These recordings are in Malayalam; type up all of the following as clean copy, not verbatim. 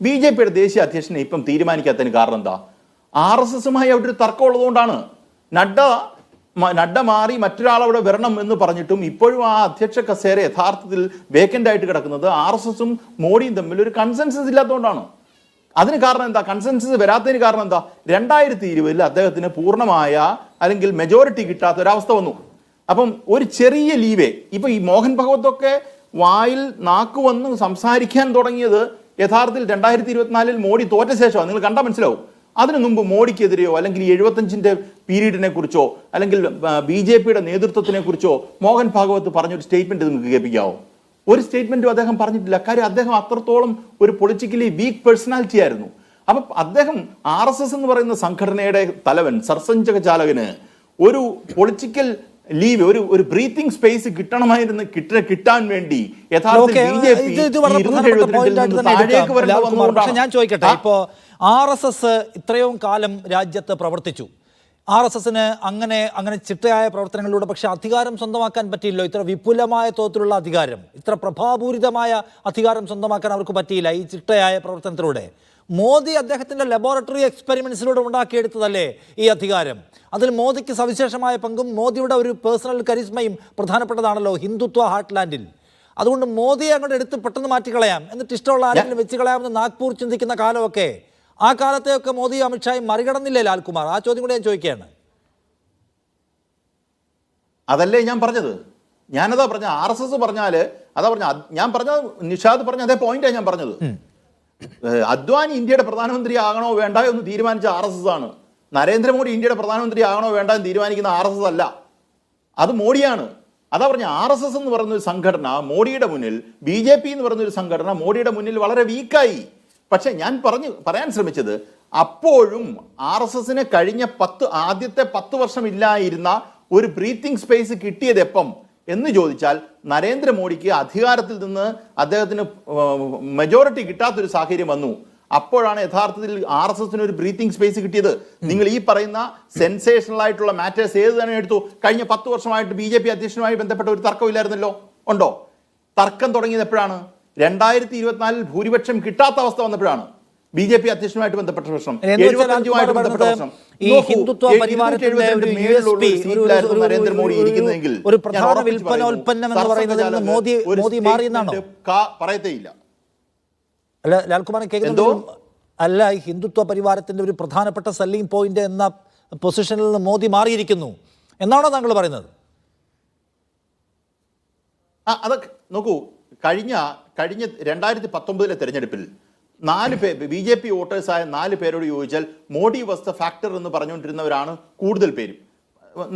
ബി.ജെ.പിയുടെ ദേശീയ അധ്യക്ഷനെ ഇപ്പം തീരുമാനിക്കാത്തതിന് കാരണം എന്താ? RSSുമായി അവിടെ ഒരു തർക്കമുള്ളതുകൊണ്ടാണ്. നഡ്ഡ മാറി മറ്റൊരാൾ അവിടെ വരണം എന്ന് പറഞ്ഞിട്ടും ഇപ്പോഴും ആ അധ്യക്ഷ കസേര യഥാർത്ഥത്തിൽ വേക്കൻ്റ് ആയിട്ട് കിടക്കുന്നത് RSSും മോഡിയും തമ്മിൽ ഒരു കൺസെൻസസ് ഇല്ലാത്തതുകൊണ്ടാണ്. അതിന് കാരണം എന്താ? കൺസെൻസസ് വരാത്തതിന് കാരണം എന്താ? 2020 അദ്ദേഹത്തിന് പൂർണ്ണമായ അല്ലെങ്കിൽ മെജോറിറ്റി കിട്ടാത്ത ഒരവസ്ഥ വന്നു. അപ്പം ഒരു ചെറിയ ലീവേ, ഇപ്പൊ ഈ മോഹൻ ഭഗവത്തൊക്കെ വായിൽ നാക്ക് വന്ന് സംസാരിക്കാൻ തുടങ്ങിയത് യഥാർത്ഥത്തിൽ 2024 മോഡി തോറ്റ ശേഷമാണ്. നിങ്ങൾ കണ്ടാൽ മനസ്സിലാവും. അതിനു മുമ്പ് മോഡിക്കെതിരെയോ അല്ലെങ്കിൽ 75-ന്റെ പീരീഡിനെ കുറിച്ചോ അല്ലെങ്കിൽ BJPയുടെ നേതൃത്വത്തിനെ കുറിച്ചോ മോഹൻ ഭാഗവത് പറഞ്ഞൊരു സ്റ്റേറ്റ്മെന്റ് നിങ്ങൾക്ക് കേൾപ്പിക്കാവോ? ഒരു സ്റ്റേറ്റ്മെന്റും അദ്ദേഹം പറഞ്ഞിട്ടില്ല. കാര്യം അദ്ദേഹം അത്രത്തോളം ഒരു പൊളിറ്റിക്കലി വീക്ക് പേഴ്സണാലിറ്റി ആയിരുന്നു. അപ്പൊ അദ്ദേഹം RSS എന്ന് പറയുന്ന സംഘടനയുടെ തലവൻ സർസഞ്ചക ചാലകന് ഒരു പൊളിറ്റിക്കൽ ലീവ്, ഒരു ബ്രീത്തിങ് സ്പേസ് കിട്ടാൻ വേണ്ടി ഞാൻ ചോദിക്കട്ടെ, ഇപ്പോ RSS ഇത്രയും കാലം രാജ്യത്ത് പ്രവർത്തിച്ചു. RSSന് അങ്ങനെ ചിട്ടയായ പ്രവർത്തനങ്ങളിലൂടെ പക്ഷെ അധികാരം സ്വന്തമാക്കാൻ പറ്റിയില്ലോ. ഇത്ര വിപുലമായ തോതിലുള്ള അധികാരം, ഇത്ര പ്രഭാപൂരിതമായ അധികാരം സ്വന്തമാക്കാൻ അവർക്ക് പറ്റിയില്ല ഈ ചിട്ടയായ പ്രവർത്തനത്തിലൂടെ. മോദി അദ്ദേഹത്തിൻ്റെ ലബോറട്ടറി എക്സ്പെരിമെൻറ്റ്സിലൂടെ ഉണ്ടാക്കിയെടുത്തതല്ലേ ഈ അധികാരം? അതിൽ മോദിക്ക് സവിശേഷമായ പങ്കും മോദിയുടെ ഒരു പേഴ്സണൽ കരിസ്മയും പ്രധാനപ്പെട്ടതാണല്ലോ ഹിന്ദുത്വ ഹാർട്ട്ലാൻഡിൽ. അതുകൊണ്ട് മോദിയെ അങ്ങോട്ട് എടുത്ത് പെട്ടെന്ന് മാറ്റിക്കളയാം, എന്നിട്ട് ഇഷ്ടമുള്ള ആരെങ്കിലും വെച്ച് കളയാമെന്ന് നാഗ്പൂർ ചിന്തിക്കുന്ന കാലമൊക്കെ, ആ കാലത്തെയൊക്കെ മോദി അമിത്ഷായും മറികടന്നില്ലേ ലാൽകുമാർ? ആ ചോദ്യം കൂടി ഞാൻ ചോദിക്കുകയാണ്. അതല്ലേ ഞാൻ പറഞ്ഞത്. ഞാനതാ പറഞ്ഞ RSS പറഞ്ഞാൽ അതാ പറഞ്ഞ, ഞാൻ പറഞ്ഞത് നിഷാദ് പറഞ്ഞ അതേ പോയിന്റാണ് ഞാൻ പറഞ്ഞത്. അദ്വാനി ഇന്ത്യയുടെ പ്രധാനമന്ത്രി ആകണോ വേണ്ട എന്ന് തീരുമാനിച്ച RSS ആണ്. നരേന്ദ്രമോദി ഇന്ത്യയുടെ പ്രധാനമന്ത്രി ആകണോ വേണ്ട എന്ന് തീരുമാനിക്കുന്ന RSS അല്ല, അത് മോഡിയാണ്. അതാ പറഞ്ഞ RSS എന്ന് പറയുന്ന ഒരു സംഘടന മോഡിയുടെ മുന്നിൽ, BJP എന്ന് പറയുന്ന ഒരു സംഘടന മോഡിയുടെ മുന്നിൽ വളരെ വീക്കായി. പക്ഷെ ഞാൻ പറയാൻ ശ്രമിച്ചത്, അപ്പോഴും RSSന് കഴിഞ്ഞ ആദ്യത്തെ 10 വർഷം ഇല്ലായിരുന്ന ഒരു ബ്രീത്തിങ് സ്പേസ് കിട്ടിയത് എപ്പം എന്ന് ചോദിച്ചാൽ, നരേന്ദ്രമോദിക്ക് അധികാരത്തിൽ നിന്ന് അദ്ദേഹത്തിന് മെജോറിറ്റി കിട്ടാത്തൊരു സാഹചര്യം വന്നു. അപ്പോഴാണ് യഥാർത്ഥത്തിൽ RSSന് ഒരു ബ്രീത്തിങ് സ്പേസ് കിട്ടിയത്. നിങ്ങൾ ഈ പറയുന്ന സെൻസേഷണൽ ആയിട്ടുള്ള മാറ്റേഴ്സ് ഏത് തന്നെ എടുത്തു, കഴിഞ്ഞ 10 വർഷമായിട്ട് BJP അധ്യക്ഷനുമായി ബന്ധപ്പെട്ട ഒരു തർക്കമില്ലായിരുന്നല്ലോ. ഉണ്ടോ? തർക്കം തുടങ്ങിയത് എപ്പോഴാണ്? 2024 ഭൂരിപക്ഷം കിട്ടാത്ത അവസ്ഥ വന്നപ്പോഴാണ് BJP അധ്യക്ഷനുമായിട്ട് ബന്ധപ്പെട്ട പ്രശ്നം, 75-യുമായിട്ട് ബന്ധപ്പെട്ട പ്രശ്നം. നരേന്ദ്രമോദി ഇരിക്കുന്നതെങ്കിൽ ഒരു പ്രധാന വിൽപ്പനോൽപ്പന്നം എന്ന് പറയുന്നത് മോദി മാറിയെന്നാണോ? പറയത്തേയില്ല. അല്ല ലാൽകുമാർ കേൾക്കുന്നു, അല്ല ഈ ഹിന്ദുത്വ പരിവാരത്തിന്റെ ഒരു പ്രധാനപ്പെട്ട സെല്ലിംഗ് പോയിന്റ് എന്ന പൊസിഷനിൽ നിന്ന് മോദി മാറിയിരിക്കുന്നു എന്നാണോ താങ്കൾ പറയുന്നത്? അതൊക്കെ നോക്കൂ, കഴിഞ്ഞ 2019 തെരഞ്ഞെടുപ്പിൽ 4 BJP വോട്ടേഴ്സായ 4 പേരോട് ചോദിച്ചാൽ മോഡി വാസ് ദ ഫാക്ടർ എന്ന് പറഞ്ഞുകൊണ്ടിരുന്നവരാണ് കൂടുതൽ പേരും.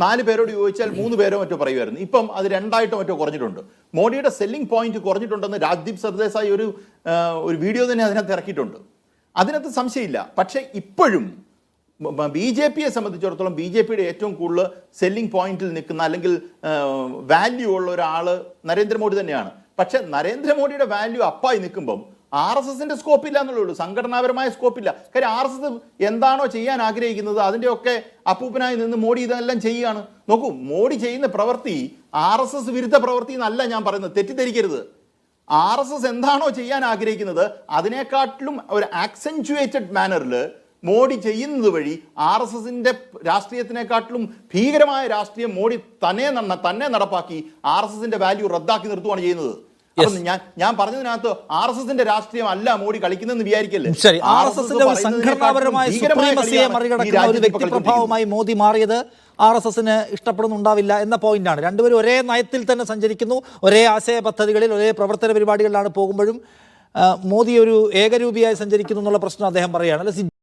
4 പേരോട് ചോദിച്ചാൽ 3 പേരോ മറ്റോ പറയുമായിരുന്നു. ഇപ്പം അത് 2 മറ്റോ കുറഞ്ഞിട്ടുണ്ട്. മോഡിയുടെ സെല്ലിംഗ് പോയിന്റ് കുറഞ്ഞിട്ടുണ്ടെന്ന് രാജ്ദീപ് സർദേശായി ഒരു വീഡിയോ തന്നെ അതിനകത്ത് ഇറക്കിയിട്ടുണ്ട്. അതിനകത്ത് സംശയമില്ല. പക്ഷേ ഇപ്പോഴും BJPയെ സംബന്ധിച്ചിടത്തോളം BJPയുടെ ഏറ്റവും കൂടുതൽ സെല്ലിംഗ് പോയിന്റിൽ നിൽക്കുന്ന അല്ലെങ്കിൽ വാല്യൂ ഉള്ള ഒരാൾ നരേന്ദ്രമോദി തന്നെയാണ്. പക്ഷെ നരേന്ദ്രമോദിയുടെ വാല്യൂ അപ്പായി നിൽക്കുമ്പം RSSന്റെ സ്കോപ്പില്ല എന്നുള്ളൂ, സംഘടനാപരമായ സ്കോപ്പില്ല. കാര്യം RSS എന്താണോ ചെയ്യാൻ ആഗ്രഹിക്കുന്നത് അതിൻ്റെയൊക്കെ അപ്പൂപ്പനായി നിന്ന് മോഡി ഇതെല്ലാം ചെയ്യുകയാണ്. നോക്കൂ, മോഡി ചെയ്യുന്ന പ്രവൃത്തി RSS വിരുദ്ധ പ്രവൃത്തി എന്നല്ല ഞാൻ പറയുന്നത്, തെറ്റിദ്ധരിക്കരുത്. RSS എന്താണോ ചെയ്യാൻ ആഗ്രഹിക്കുന്നത് അതിനെക്കാട്ടിലും ഒരു ആക്സെൻച്വേറ്റഡ് മാനറിൽ മോഡി ചെയ്യുന്നത് വഴി RSSന്റെ രാഷ്ട്രീയത്തിനെക്കാട്ടിലും ഭീകരമായ രാഷ്ട്രീയം മോഡി തന്നെ നടപ്പാക്കി RSSന്റെ വാല്യൂ റദ്ദാക്കി നിർത്തുകയാണ് ചെയ്യുന്നത്. ഞാൻ പറഞ്ഞതിനകത്ത് RSSന്റെ രാഷ്ട്രീയം അല്ല മോഡി കളിക്കുന്നതെന്ന് വിചാരിക്കല്ലേ. വ്യക്തിപ്രഭാവമായി മോദി മാറിയത് RSSന് ഇഷ്ടപ്പെടുന്നുണ്ടാവില്ല എന്ന പോയിന്റാണ്. രണ്ടുപേരും ഒരേ നയത്തിൽ തന്നെ സഞ്ചരിക്കുന്നു, ഒരേ ആശയ പദ്ധതികളിൽ, ഒരേ പ്രവർത്തന പരിപാടികളിലാണ് പോകുമ്പോഴും മോദി ഒരു ഏകരൂപിയായി സഞ്ചരിക്കുന്നു എന്നുള്ള പ്രശ്നം അദ്ദേഹം പറയുകയാണ്.